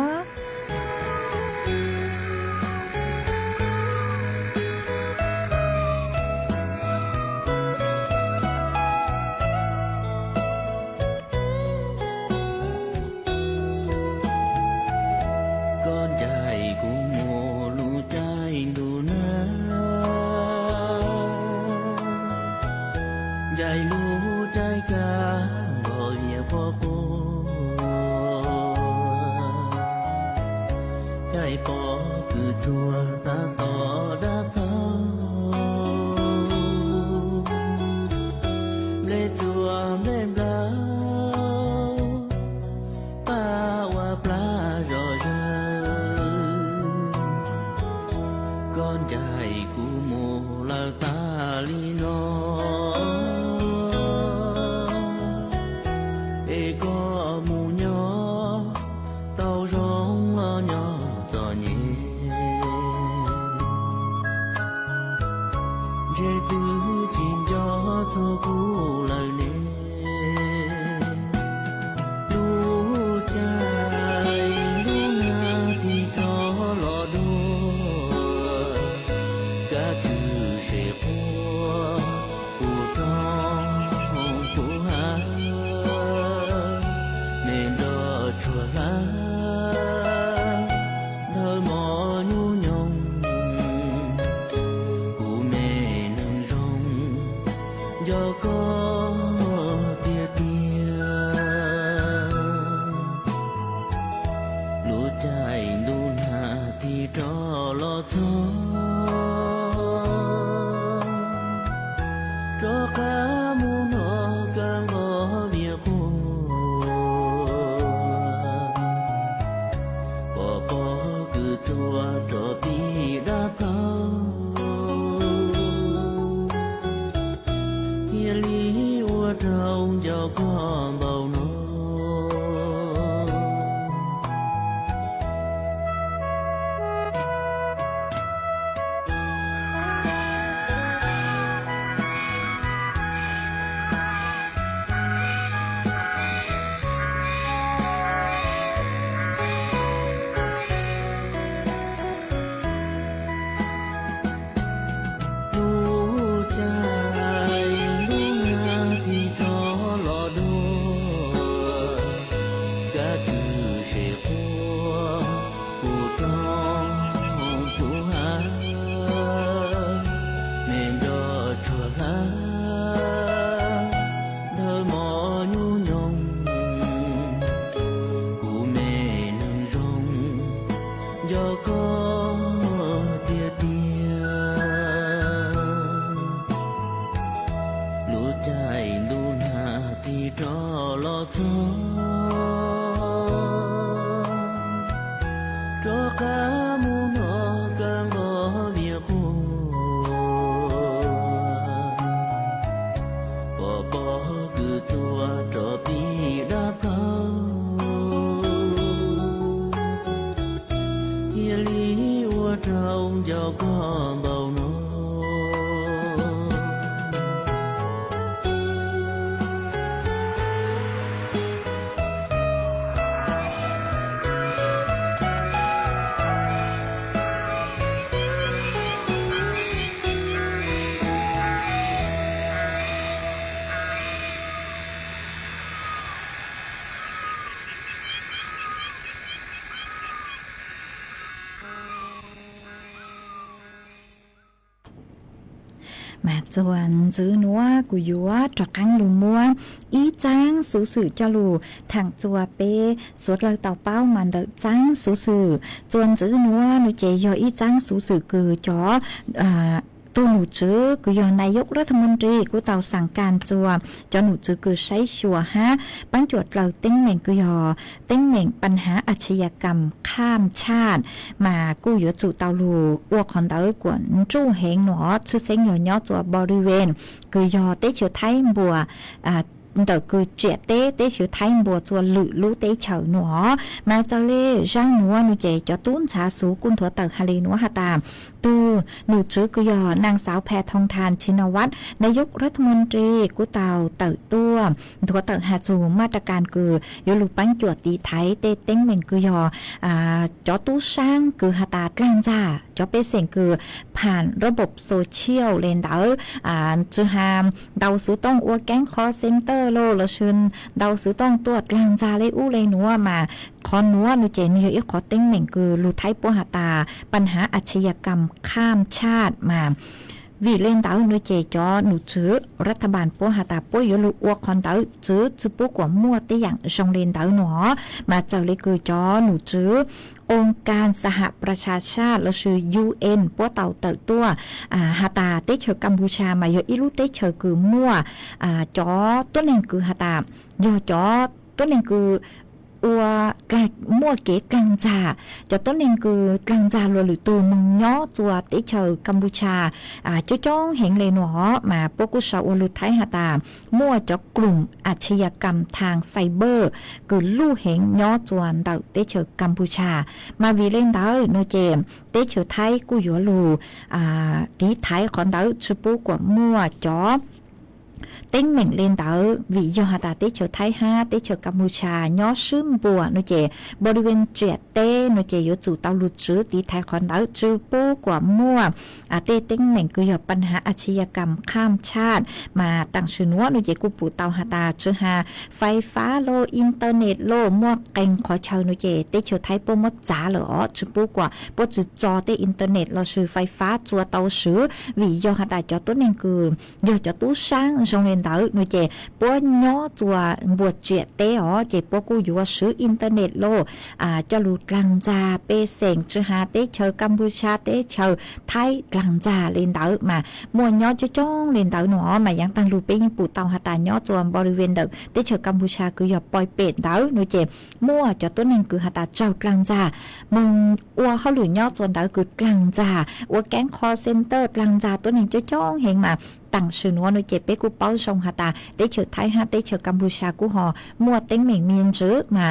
mà chuẩn giữ núa của dúa trọ căng lù mua ý trang số sự cho lù thằng chùa bê suốt lời tàu bao mà đợi trang số sự chuẩn giữ núa nó chế do ý trang số sự cử choตัวหนูจื้อคือยอนายกรัฐมนตรีกูเตาสั่งการจัวจอหนูจื้อคือใช้ชัวฮะปังจวดเราเต้งเหม่งคือยอเต้งเหม่งปัญหาอาชญากรรมข้ามชาติมากู้อยู่จู่เตาลูอ้วกของเตากวนจู้เหงหนอชื่อเซ็งหยอจัวบริเวณคือยอเต้เฉียวไทยบัวđợt cứ trẻ tế chiếu thay bùa chùa lự lũ tế chở nữa mà cho lê răng nữa nụ chế cho tún trả số quân thua tờ hà lê nữa hà tà từ nụ chứ cứ dò nàng sáo phe thông thànชินวัตรนายกรัฐมนตรีกูเตาเต๋อตัวทัวเต๋อหาจูมาตรการคือยลูปังจวดตีไทยเต้เต้งเหม็นคือยอจอตู้ช่างคือหาตากลางจ้าจอเปเสียงคือผ่านระบบโซเชียลเลนเต๋อจือหามเดาสูต้องอัวแก๊งคอเซ็นเตอร์โลละชินเดาสูต้องตัวกลางจ้าเลยอู้เลยหนัวมาคอนนัวนูเจนเยอะขอเต้งเหม่งคือลูไทยปัวหาตาปัญหาอาชญากรรมข้ามชาติมาvì lên tàu nuôi chè cho nụ chứaรัฐบาลปัวหาตาปัวยลูอวกคอนเต๋อจื้อจุปัวกว่ามั่วตีอย่างชงเลนเต๋อหนอมาเจ้าเลยคือจอหนูจื้อองค์การสหประชาชาติเราชื่อ UN ปัวเต๋อเต๋อตัวหาตาเตเชอกัมพูชามาเยอะอีลูเตเชอคือมั่วจอตัวนึงคือหาตาโยจอตัวนึงคืออัวกลายมั่วเก๋กลางจ่าจะต้นเองคือกลางจ่าหรือตัวมึงย่อจัวติเชอกัมพูชาจ้องเห็นเลยหนอมาพวกกุศลลุไทยหาตามั่วจะกลุ่มอาชญากรรมทางไซเบอร์คือลู่เห็นย่อจวนเต่าติเชอกัมพูชามาวีเล่นเต่าโนเจมติเชอไทยกูอยู่ลูตีไทยของเต่าชุปุกว่ามั่วจ้อเต้งเหม่งเลนเต๋อวิยอหาตาเตเชอไทยฮาเตเชอกัมพูชาย่อซึมบัวโนเจบริเวณเจียเต้โนเจยจู่เตาลุดซื้อตีไทยคอนเต๋อจูปูกว่ามั่วเต้เต้งเหม่งคือยอปัญหาอาชญากรรมข้ามชาติมาตั้งชื่อนัวโนเจกูปูเตาหาตาจือหาไฟฟ้าโลอินเทอร์เน็ตโลมั่วเก่งขอเชิญโนเจเตเชอไทยปูมดจ๋าเหรอจูปูกว่าปูจุดจอเตอินเทอร์เน็ตเราชื่อไฟฟ้าจัวเตาซื้อวิยอหาตาจอต้นเองคือยอจอตู้ช่างชงเลนเต๋อนูเจปัวย่อจัวบวชเจียเตอ๋อเจปัวกูอยู่ว่าซื้ออินเทอร์เน็ตโลจะรูกลางจาเปเสงจือหาเตเชอกัมพูชาเตเชอไทยกลางจาเลนเต๋อมามัวย่อจะจ้องเลนเต๋อหนอมายังตังรูเปยังปูเตาหาตาย่อจัวบริเวณเด็กเตเชอกัมพูชาคืออย่าปล่อยเป็ดเต๋อนูเจมัวจะต้นหนึ่งคือหาตาเจ้ากลางจามึงอัวเขาหลุยย่อจวนเต๋อคือกลางจาอัวแก๊งคอเซ็นเตอร์กลางจาต้นหนึ่งจะจ้องเห็นมาตั้งชื่อนัวโนเจเปกูเป้าชงหาตาเตเชอไทยฮะเตเชอกัมพูชากูหอมั่วเต็งเหม่งเมียนจื้อมา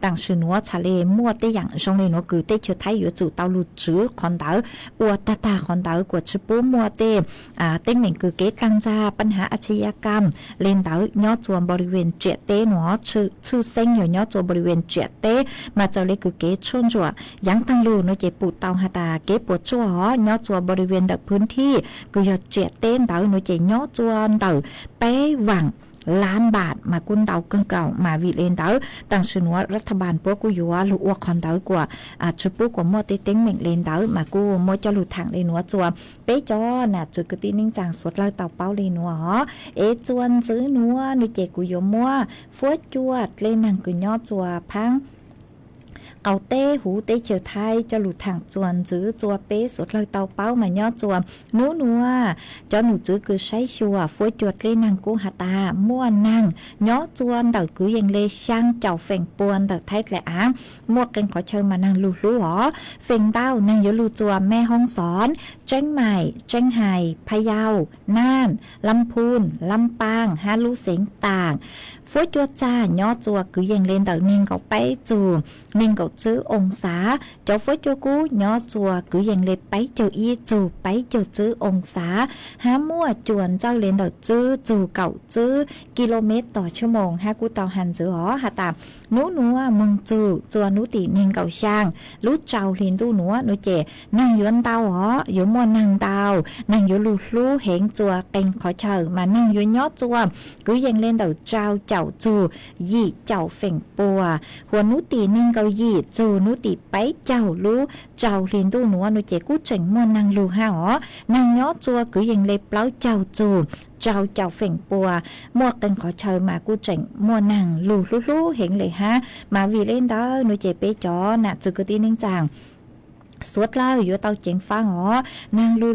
ตั้งชื่อนัวทะเลมั่วเตอย่างชงเลยนัวคือเตเชอไทยอยู่จู่เตาลุดจื้อคอนเตออัวตาคอนเตอกวดชิปูมั่วเตเต็งเหม่งคือเกกลางจาปัญหาอาชญากรรมเลนเตอย่อจวมบริเวณเจเตหนอชื่อเซ็งย่อจวบริเวณเจเตมาเจ้าเลยคือเกชนจัวยังตั้งลูโนเจปูเตาหาตาเกปวดจั่วย่อจวบริเวณดักพื้นที่คือยอเจเตเตโนเจย่อจวนเต๋อไปหวังล้านบาทมากุนเตาเก่งเก่ามาวิเลนเต๋อตั้งชื่อนัวรัฐบาลพวกกูอยู่ว่าลูกอวกคอนเต๋อกว่าชุปุกว่ามัวเต็งเหม่งเลนเต๋อมากูมัวจะหลุดทางเลนัวจัวเป๊จอน่ะจุกตีนิ่งจางสดเราเตาเป้าเลนัวฮะจวนซื้อนัวนุเจกูอยู่มัวฟัวจวดเลนังกูย่อจัวพังเอาเต้หูเต้เฉียวไทยจะหลุดทางจวนจื้อจัวเป๊สดเลยเตาเป้ามาย่อจัวนัวจอหนูจื้อคือใช้ชัวฟัวจวดเลนังกูหาตามั่วนั่งย่อจวนเต๋อคือยังเลช่างเจ้าเฟ่งปวนเต๋อไทยแหละมั่วกันขอเชิญมานั่งลูหรอเฟ่งเต้านั่งยลูจัวแม่ห้องสอนเจ้งใหม่เจ้งไห่พะเยาน่านลำพูนลำปางฮาลูเสงต่างฟัวจวดจ้าย่อจัวคือยังเลนเต๋อนิ่งเขาไปจูนิ่งเขาซื้อองศาเจ้าฟัวจวกูย่อจัวคือยังเลไปเจ้าอีจูไปเจ้าซื้อองศาหามั่วจวนเจ้าเลนเต๋อจื้อจูเก่าจื้อกิโลเมตรต่อชั่วโมงฮากูเตาหันจื้อหอหาตามนัวมึงจูจัวนุตินิ่งเก่าช่างรู้เจ้าลินตู้นัวนุเจนั่งยวนเตาหออยู่มั่วนั่งเตานั่งอยู่ลูเห็นจัวเป็นขอเชิญมานั่งอยู่ย่อจัวคือยังเลนเต๋อเจ้าจูยี่เจ้าเฟ่งปัวหัวนุตีนิ่งเกายี ยีจูนุติไปเจ้ารู้เจ้าเรียนตู้หนูหนูเจกู้เจ๋งมัวนางลูฮะอ๋อนางย้อจัวกือยังเล็บเปล่าเจ้าจูเจ้าเฝ่งปัวมัวกันขอเชิญมากู้เจ๋งมัวนางลูเห็นเลยฮะมาวีเล่นเด้อหนูเจไปจอน่ะจือกตีนิ่งจางสวดเล่าอยู่เตาเจงฟ้าหอนางลู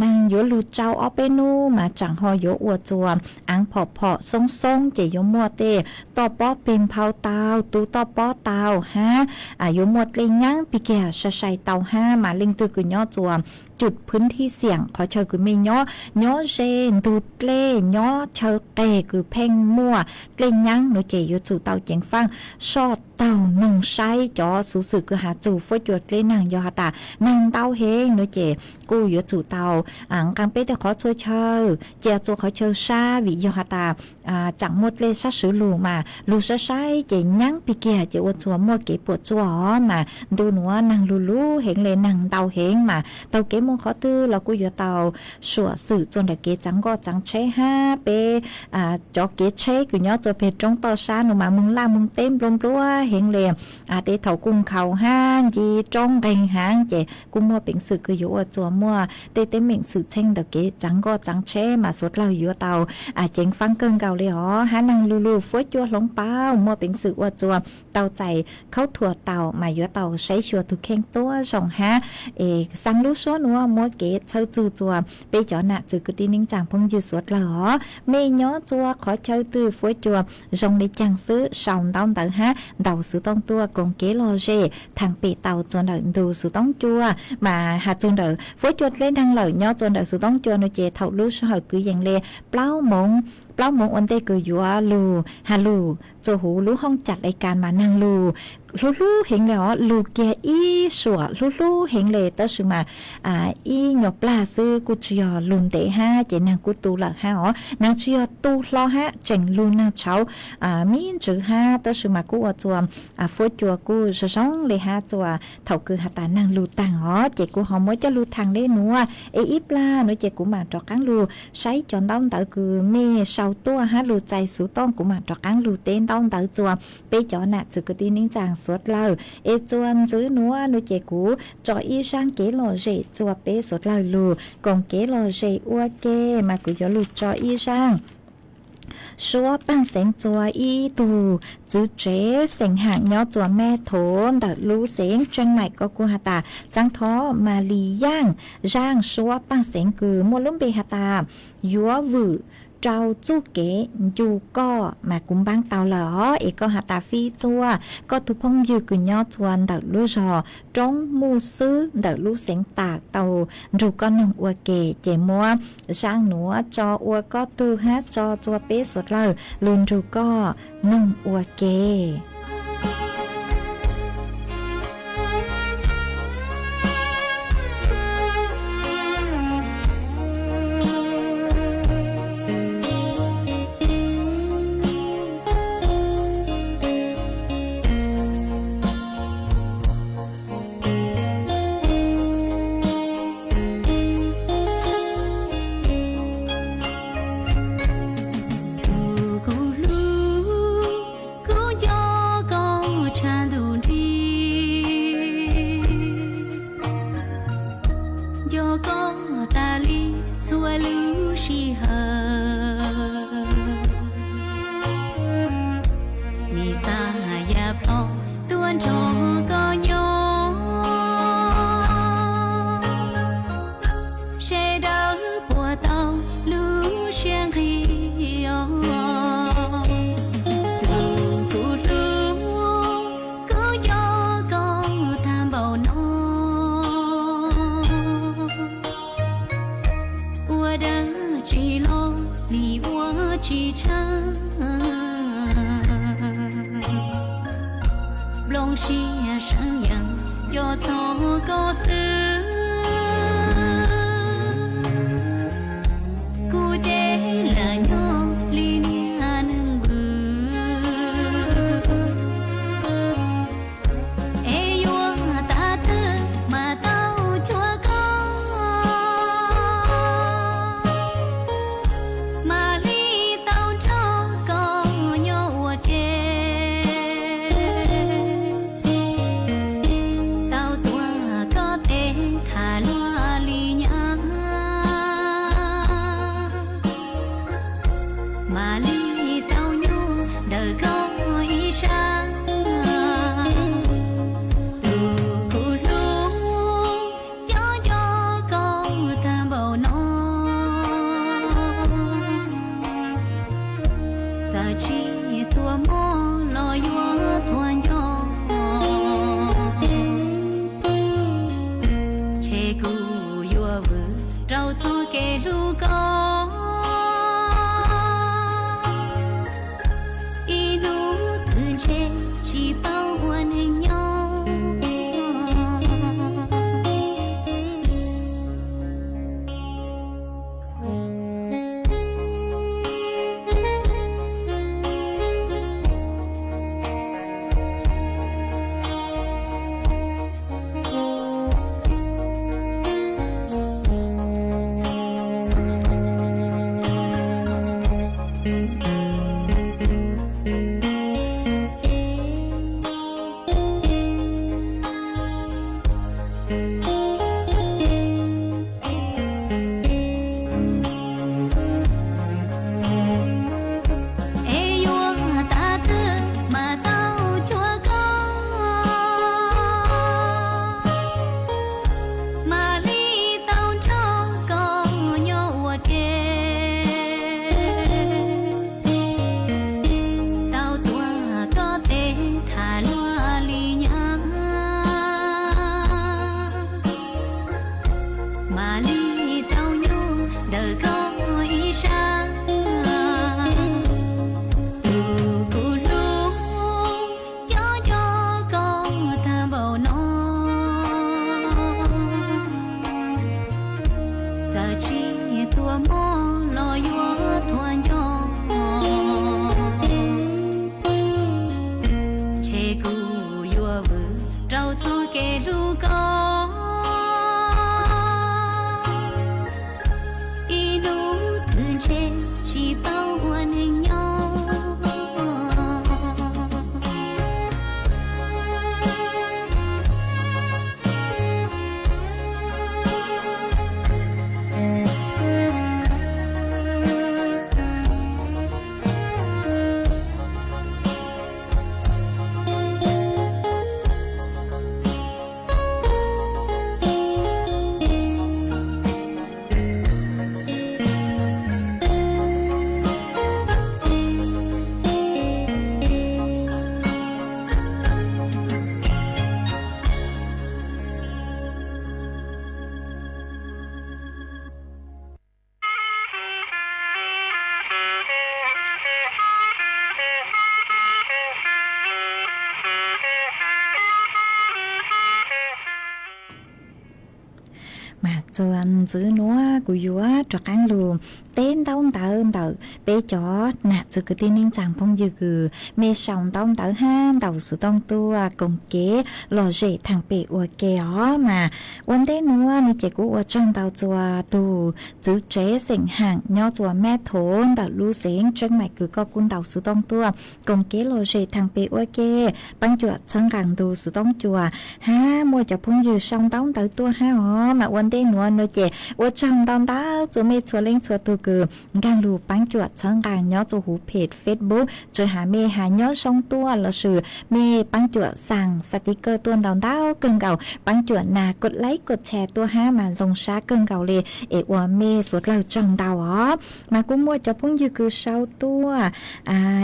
นางโยลูเจ้าออเปนูมาจังหอโยอวจวมอังพอทรงเจยมัวเตต่อป้อเป็นเผาเตาตูต่อป้อเตาฮะโยมวดเลยยังปีแก่ใส่เตาห้ามาลิงตือกุญย่อจวมจุดพื้นที่เสี่ยงขอเชิญคือไม่ย่อเจนดูดเล่ย่อเชิญเตคือเพ่งมั่วเล่ยังหนูเจอยู่จู่เตาเจงฟังชอดเตาหนึ่งไซจอสูสือคือหาจู่ฟดหยดเล่นางยอตานางเตาเฮงหนูเจกูอยู่จู่เตาอังกังเป้แต่ขอช่วยเชิญเจ้าจู่ขอเชิญซาวิยอตาจังหมดเลยซาสือลูมาลูซาไซเจยังปีเกียเจ้าจัวมัวเก็บปวดจัวมาดูหนูนางลูเห็นเลยนางเตาเฮงมาเตาเก็บขอตื้อเรากูอยู่เตาสัวสื่อจนเด็กเกจังก็จังเชห้าเปจอเกเชกูย้อจะเพจจงต่อซาหนูมามึงล่ามึงเต็มรวมรัวเห็นเลยเตะเถากุ้งเข่าห้างยีจงแรงหางเจกูมัวเป็นสื่อคืออยู่จัวมัวเตะเหม่งสื่อเช่งเด็กเกจังก็จังเชมาสวดเราอยู่เตาเจงฟังเกินเก่าเลยอ๋อหานางลูฟวยจัวหลงเป้ามัวเป็นสื่อจัวเตาใจเข้าถั่วเตามาอยู่เตาใช้ชัวทุกเข่งตัวสองห้าสังลูซัวนัวมัวเกตเชิญจูจัวไปจอหน้าจือกตีนิ่งจางพงยืดสวดเหรอไม่ย้อจัวขอเชิญตื้อฟวยจัวจงได้จังซื้อสองดาวเต๋อฮะเดาซื้อต้องตัวกงเกลอเจทางเปเตาจนเดินดูซื้อต้องจัวมาหาจนเดินฟวยจัวเล่นทางเหล่าย้อจนเดินซื้อต้องจัวโนเจเท่าลูสหคืออย่างเล่เปล่ามงอันเตคือยัวลูฮาลูโจหูรู้ห้องจัดรายการมานางลูเห็นแล้วลูเกียอีสัวลูเห็นเลยตั้งชื่อมาอีหยบปลาซื้อกุชยอลุนเตห้าเจนางกุตูหลักห้านางเชียตูล้อฮะเจงลูนางเช้ามีนจือห้าตั้งชื่อมากูจวมฟวยจัวกูจะช่องเลยห้าจัวเท่าคือหาตานางลูต่างเจกูหอมมวยจะลูทางเล่นัวอีปลาหนูเจกูมาจอกกังลูใช้จอนต้องเต๋อคือเมเศร้าตัวฮะลูใจสูต้องกูมาจอกกังลูเต้นต้องเต๋อจัวไปจอหน้าจือกตีนิ่งจางสวดเล่าจวนซื้อนัวหนูเจกูจออีช่างเกลอเจจัวเป้สวดเล่าลูกงเกลอเจอัวเกมากุยลูจออีช่างชัวปั้นเสียงจัวอีตูจื้อเจ๊เสียงหางย้อจัวแม่โถนแต่รู้เสียงจังใหม่ก็กูหาตาสังท้อมาลีย่างชัวปั้นเสียงคือมัวลุ่มเบหาตายัววือเจ้าจู้เก๋อยู่ก็มากุมบ้างเตาเหรอก็หาตาฟีจัวก็ทุพงยืกุญยอจวนเดลูจอจงมูซื้อเดลูเสียงตากเตาดูก็นงอัวเก๋เจมัวช่างหนัวจออัวก็ตูฮะจอจัวเป๊ะสดเลยลุนดูก็นงอัวเก๋ Chuan giữ núa của dúa trọc ăn lùm tên tông tờ bê chó nạ chứ cứ tin nên chẳng phong dư cử mê sòng tông tờ ha đầu sự tông tua công kế lò rể thằng bệ ua kéo mà vấn đề núa như chế của ua trong tàu chùa tù giữ chế sinh hàng nhau chùa mẹ thốn tàu lưu xến chân mạch cứ có quân tàu sự tông tua công kế lò rể thằng bệ ua kê băng chuột chân càng tù sự tông chùa ha mua cho phong dư sòng tông tờ tua ha ó mà vấn đề núa nơi chế ua trong tông tàu chùa mê chùa lên chùa tù cử gang lù bánh chuột chân càng nhớ cho hú page Facebook rồi hả mê hà nhớ song tua là sự mê bánh chuột sàng sticker tuôn đòn đau cơn gạo bánh chuột nà cột lấy cột chè tua ha mà dòng xá cơn gạo lì ế ua mê suốt lời trong đau ó mà cũng mua cho phong dư cứ sau tua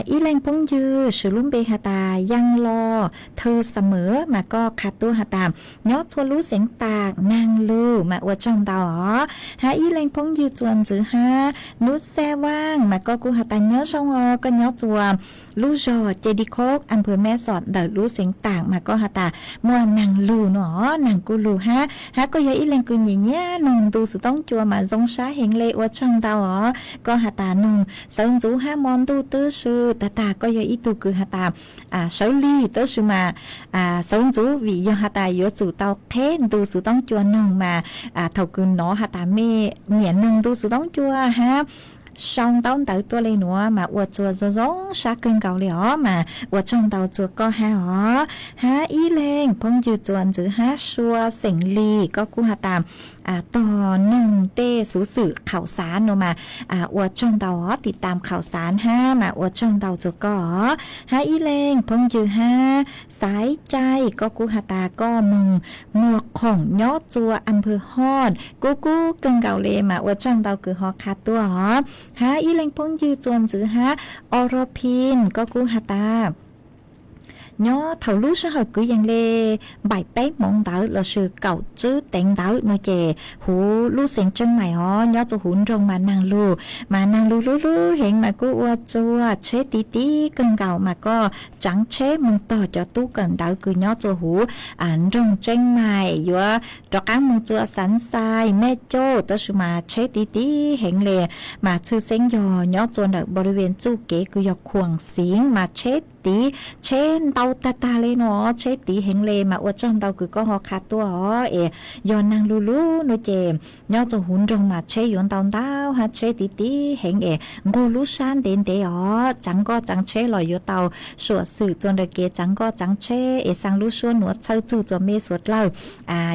ý lên phong dư sự luôn bê hà tà yang lo thơ sầm mỡ mà có khát tua hà tà nhớ cho lú xén tạc nàng lưu mà ua trong đau ó hả ý lên phong dư chuồn giữ ha nút xeว่างmà có cô hà ta nhớ xong có nhớ chùa lú rò chê đi khóc anh vừa mẹ sọt đợi lú xính tảng mà có hà ta mua nàng lù nó nàng cô lù ha có giờ ít lên cười nhỉ nhá nùng tu sự tông chùa mà giống xá hiện lệ ở trong tao ó có hà ta nùng sơn chú ha mòn tu tư sư ta có giờ ít tu cười hà ta sáu ly tư sư mà sơn chú vì do hà ta yếu chủ tao khen tu sự tông chùa nùng mà thầu cứ nó hà ta mê nhẹ nùng tu sự tông chùa ha xong tao tới tôi lên nữa mà uất chùa giống sát cơn cầu lẻ mà uất trong tàu chùa có ha ý lên phong dư chuồn giữ ha xua sỉnh ly có cú hà tàm tò nâng tê số sự khảo sát nữa mà uất trong tàuติดตามข่าวสารha mà uất trong tàu chùa có ha ý lên phong dư ha sáiใจก็กูhàตาก็มึงหมวกของยอดจัวอำเภอฮอดกูเกิงเก่าเลยมาuất trong tàuคือฮอคาตัวฮะอีเล็งพงยืจวนจือฮะอรพินก็กูฮาตาnhớ thầu lú sẽ hợp cứ dành lê bài bếp mong đỡ là sự cầu chứ tẹn đỡ nói chè hú lú xịn chân mày ho nhớ cho hún rong mà nàng lú hiện mà cô ua chua chế tí cân cầu mà có trắng chế mong tỏ cho tú cần đỡ cứ nhớ cho hú rong chân mày vừa cho cá mong chua sẵn sai mẹ chô tớ sự mà chế tí hiện lê mà sư xén giò nhớ cho đỡ bờ bên chu kế cứ giọt khuẩn xín mà chế tí chế tao tàu ta lên nó chế tí hình lề mà ở trong tàu cứ có họ khát tua họ do năng lulu nó chè nhau cho hun trong mà chế yon tàu ha chế tí hình ngô lú san đến để họ chẳng có chẳng chế lòi yo tàu sửa sự cho được kia chẳng có chẳng chế sang lú xuân nó chơi chủ cho mê suốt lâu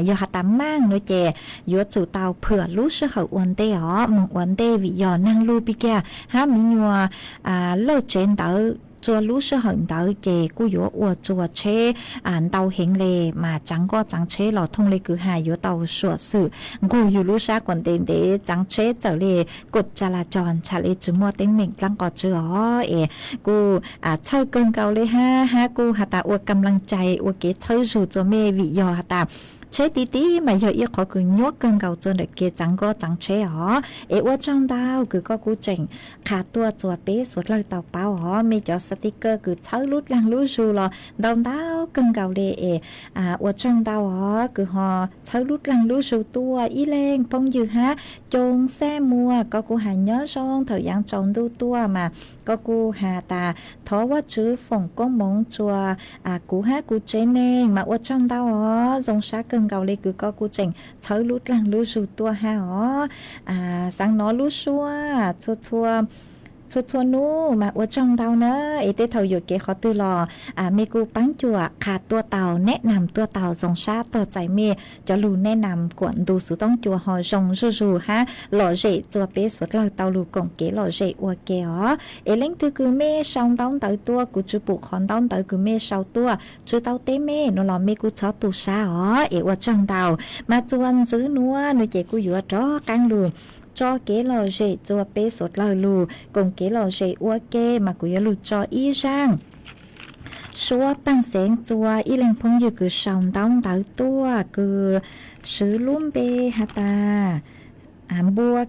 do hạt tắm mang nó chè yo chủ tàu phở lú sơ hậu uốn tê họ mong uốn tê vì do năng lu pi kia ha mi nhua lâu trên tàu chùa lú sơ hận tàu chè cú yo ua chùa chế tàu hình lề mà chẳng có chẳng chế lò thông lề cứ hài yo tàu sửa sự cú yo lú sa còn tên để chẳng chế trở lề cột chà là tròn chà lề chú mua tên mình lăng có chữ ó cú chơi cơn cầu lề ha cú hạt ta ua cầm lăng chạy ua kế chơi dù cho mê vị yo hạt ta chế tí mà giờ yêu khó cứ nhốt cơn cầu cho được kia chẳng có chẳng chế hó ở trong tao cứ có cú chỉnh khá tua chùa bé suốt lời tàu bao hó mấy cho sticker cứ cháu lút lăng lút dù lò đồng tao cơn cầu để ở trong tao hó cứ họ cháu lút lăng lút dù tua ý lên phong dư ha trôn xe mua có cú hà nhớ son thời gian trồng tu tua mà có cú hà ta thó quá chữ phòng công mong chùa cú hát cú chế nên mà ở trong tao hó dòng sát cơn cầu lê cứ có cú chỉnh cháu lút lăng lút dù tua ha hó sáng nó lút xua chua nu mà ở trong tàu nữa tế thầu dụ kế khó tư lò mê cu bắn chùa khá tua tàu nét nằm tua tàu dòng sát tờ chạy mê cho lù nét nằm cuộn đủ số tông chùa họ rồng rù ha lò rệ chùa bế suốt lời tàu lù cổng kế lò rệ ua kế ó lên tư cứ mê song tông tới tua của chú bộ khón tông tới cứ mê sau tua chú tàu tế mê nó lò mê cu chó tù xa ó ở trong tàu mà chuan giữ núa nó chế cu dùa chó căng lù cho kế lò rệ chùa bế suốt lời lù cùng kế lò rệ ua kê mà của lù cho y rang số bằng sáng chùa y lên phong như cứ sòng tông tới tua cứ sứ lúm bê hả ta bùa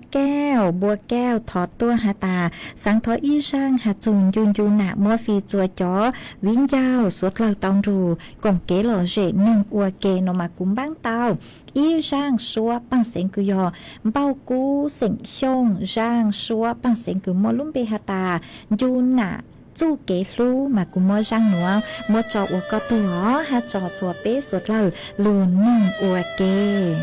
keo thọt tua hả ta sáng thọ y rang hả chùn yun nạ mua phi chùa chó vĩnh giao suốt lời tông rù cùng kế lò rệ nâng ua kê nó mà cũng bán tao y rang xua bằng sáng cứ yo bao cú sỉnh xông rang xua bằng sáng cứ mua lúm bê hả ta yun nạ chú kế lu mà cũng mua rang nữa mua cho ua có tu hó ha cho chùa bế suốt lời luôn nâng ua kê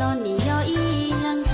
lo nỉ yo y lăng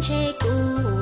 che cu